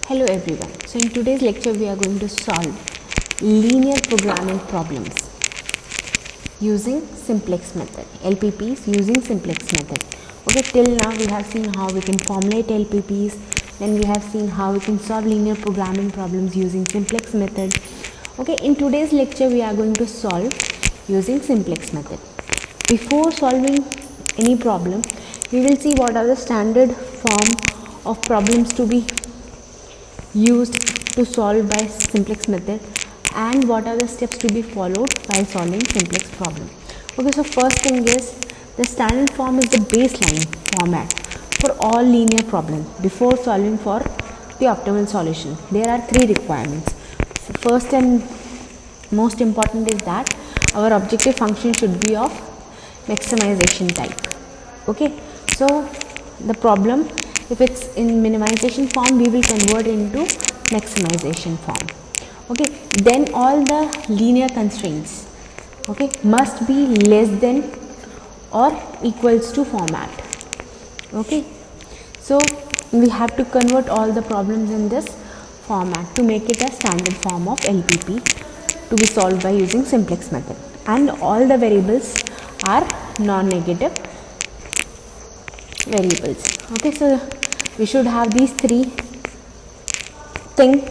Hello everyone. So in today's lecture we are going to solve linear programming problems using simplex method. LPPs using simplex method. Okay, till now we have seen how we can formulate LPPs, then we have seen how we can solve linear programming problems using simplex method. Okay, in today's lecture we are going to solve using simplex method. Before solving any problem, we will see what are the standard form of problems to be used to solve by simplex method and what are the steps to be followed while solving simplex problem. Okay, so first thing is the standard form is the baseline format for all linear problems before solving for the optimal solution. There are three requirements. So first and most important is that our objective function should be of maximization type. Okay, so the problem, if it's in minimization form, we will convert into maximization form. Okay, then all the linear constraints, okay, must be less than or equals to format. Okay, so we have to convert all the problems in this format to make it a standard form of LPP to be solved by using simplex method, and all the variables are non-negative variables. Okay, so we should have these three things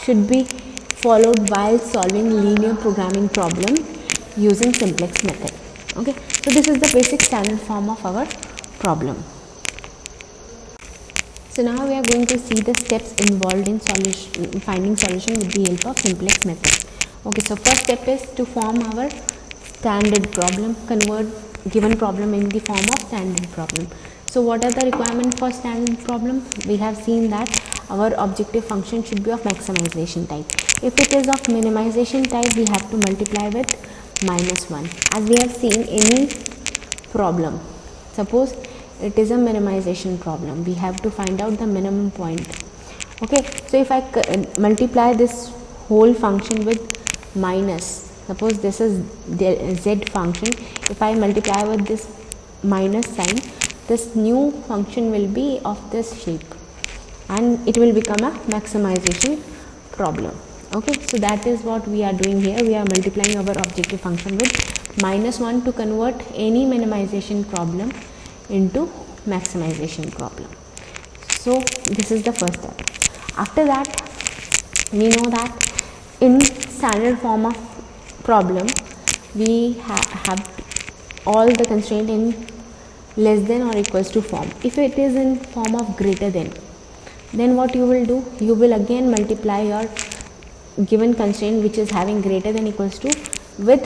should be followed while solving linear programming problem using simplex method. Okay, so this is the basic standard form of our problem. So now we are going to see the steps involved in finding solution with the help of simplex method. Okay, so first step is to form our standard problem, convert given problem in the form of standard problem. So what are the requirements for standard problem? We have seen that our objective function should be of maximization type. If it is of minimization type, we have to multiply with -1. As we have seen any problem, suppose it is a minimization problem, we have to find out the minimum point. Okay, so if I multiply this whole function with minus, suppose this is z function, if I multiply with this minus sign, this new function will be of this shape and it will become a maximization problem. Okay, so that is what we are doing here. We are multiplying our objective function with -1 to convert any minimization problem into maximization problem. So this is the first step. After that, we know that in standard form of problem we have all the constraint in less than or equals to form. If it is in form of greater than, then what you will do, you will again multiply your given constraint which is having greater than equals to with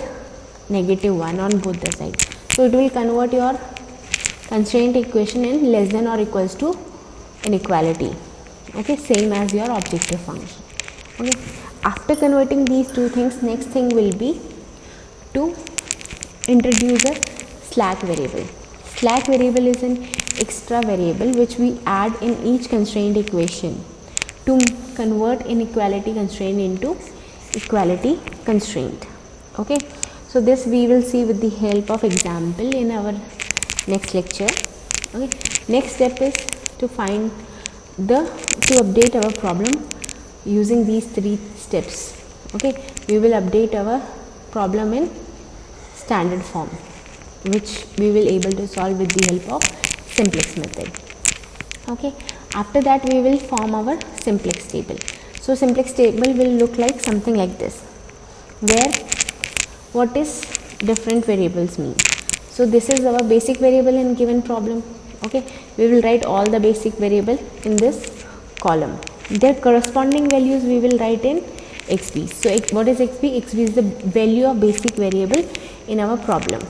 -1 on both the sides. So it will convert your constraint equation in less than or equals to inequality. Okay, same as your objective function. Okay, after converting these two things, next thing will be to introduce a slack variable. Slack variable is an extra variable which we add in each constraint equation to convert inequality constraint into equality constraint. Okay, so this we will see with the help of example in our next lecture. Okay, next step is to update our problem using these three steps. Okay, we will update our problem in standard form, which we will able to solve with the help of simplex method. Okay, after that we will form our simplex table. So simplex table will look like something like this, where what is different variables mean. So this is our basic variable in given problem. Okay, we will write all the basic variable in this column. Their corresponding values we will write in xb. So what is xb? Xb is the value of basic variable in our problem.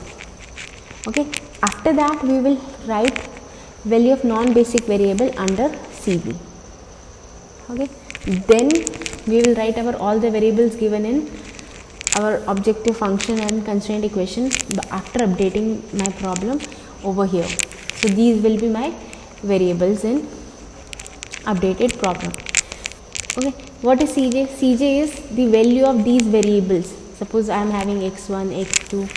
Okay, after that we will write value of non-basic variable under cb. Okay, then we will write our all the variables given in our objective function and constraint equation after updating my problem over here. So these will be my variables in updated problem. Okay, what is cj? Cj is the value of these variables. Suppose I am having x1, x2,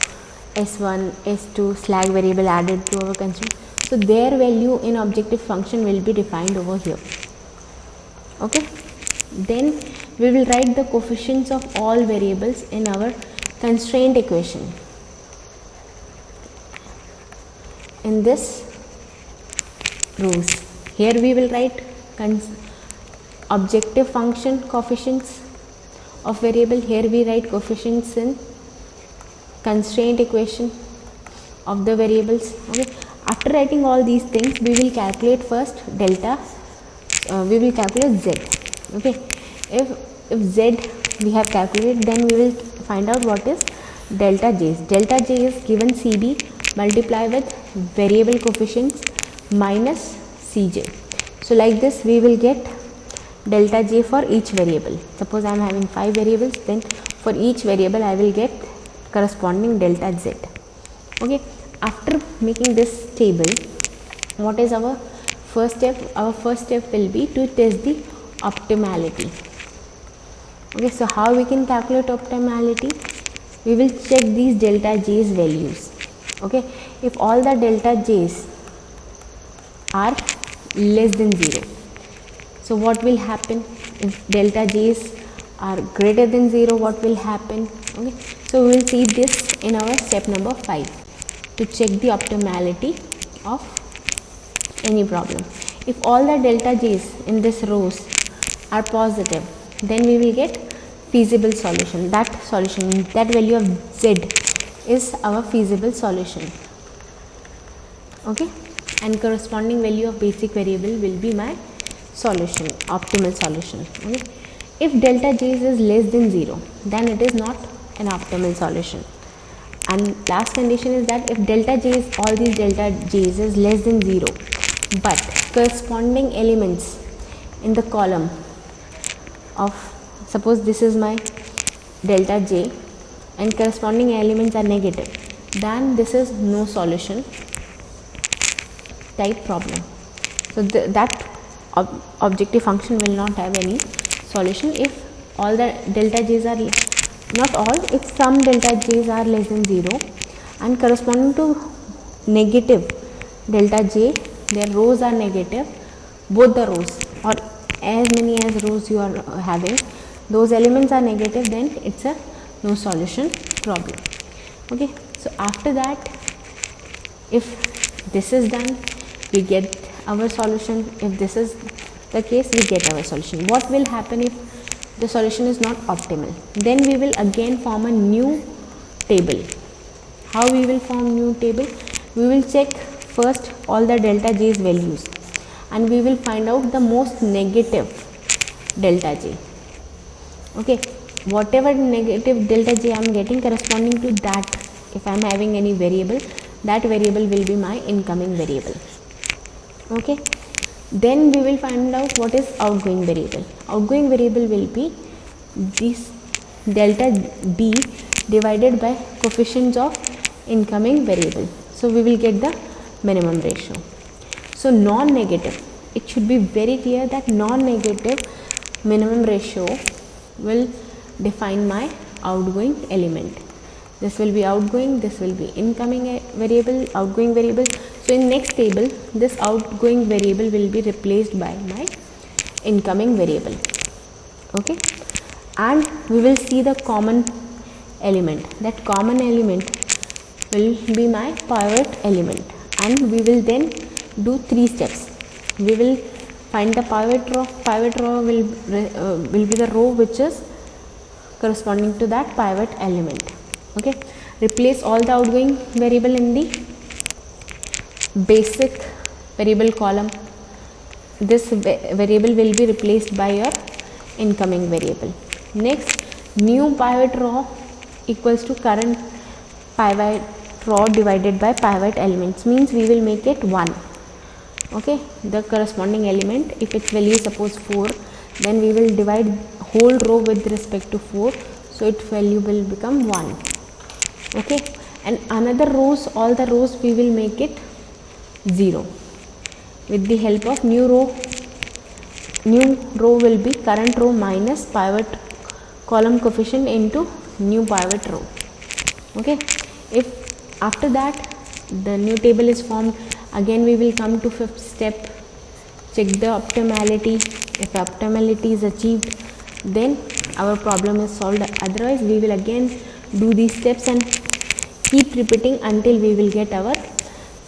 s1, s2 slack variable added to our constraint. So their value in objective function will be defined over here. Okay, then we will write the coefficients of all variables in our constraint equation. In this rows, here we will write objective function coefficients of variable. Here we write coefficients in constraint equation of the variables. Okay, after writing all these things, we will calculate first delta. We will calculate z. Okay, if z we have calculated, then we will find out what is delta j. Delta j is given cb multiply with variable coefficients minus cj. So like this we will get delta j for each variable. Suppose I am having 5 variables, then for each variable I will get corresponding delta z. Okay, after making this table, what is our first step? Our first step will be to test the optimality. Okay, so how we can calculate optimality? We will check these delta j's values. Okay, if all the delta j's are less than 0, so what will happen? If delta j's are greater than 0, what will happen? Okay, so we will see this in our step number 5 to check the optimality of any problem. If all the delta j's in this rows are positive, then we will get feasible solution. That value of z is our feasible solution. Okay, and corresponding value of basic variable will be my solution, optimal solution. Okay, if delta j is less than 0, then it is not an optimal solution. And last condition is that if delta j is, all these delta j's is less than 0, but corresponding elements in the column of, suppose this is my delta j and corresponding elements are negative, then this is no solution type problem. So that objective function will not have any solution if all the delta j's are, not all, if some delta j's are less than 0 and corresponding to negative delta j, their rows are negative, both the rows or as many as rows you are having, those elements are negative, then it's a no solution problem. Okay, so after that, if this is done, we get our solution. If this is the case, we get our solution. What will happen if the solution is not optimal? Then we will again form a new table. How we will form new table? We will check first all the delta j's values and we will find out the most negative delta j. Okay, whatever negative delta j I am getting, corresponding to that, if I am having any variable, that variable will be my incoming variable. Okay, then we will find out what is outgoing variable. Outgoing variable will be this delta b divided by coefficients of incoming variable. So we will get the minimum ratio. So non-negative, it should be very clear that non-negative minimum ratio will define my outgoing element. This will be outgoing, this will be incoming variable, outgoing variable. So in next table, this outgoing variable will be replaced by my incoming variable. Okay, and we will see the common element. That common element will be my pivot element, and we will then do 3 steps. We will find the pivot row. Pivot row will be the row which is corresponding to that pivot element. Okay, replace all the outgoing variable in the basic variable column. This variable will be replaced by your incoming variable. Next, new pivot row equals to current pivot row divided by pivot elements, means we will make it 1. Okay, the corresponding element, if its value is suppose 4, then we will divide whole row with respect to 4, so its value will become 1. Okay, and another rows, all the rows we will make it 0 with the help of new row. New row will be current row minus pivot column coefficient into new pivot row. Okay, if after that the new table is formed, again we will come to 5th step, check the optimality. If optimality is achieved, then our problem is solved. Otherwise we will again do these steps and keep repeating until we will get our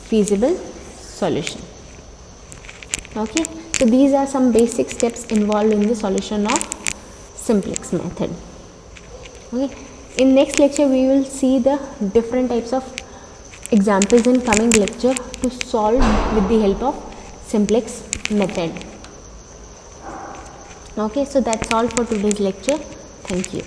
feasible solution. Okay, so these are some basic steps involved in the solution of simplex method. Okay, in next lecture we will see the different types of examples in coming lecture to solve with the help of simplex method. Okay, so that's all for today's lecture. Thank you.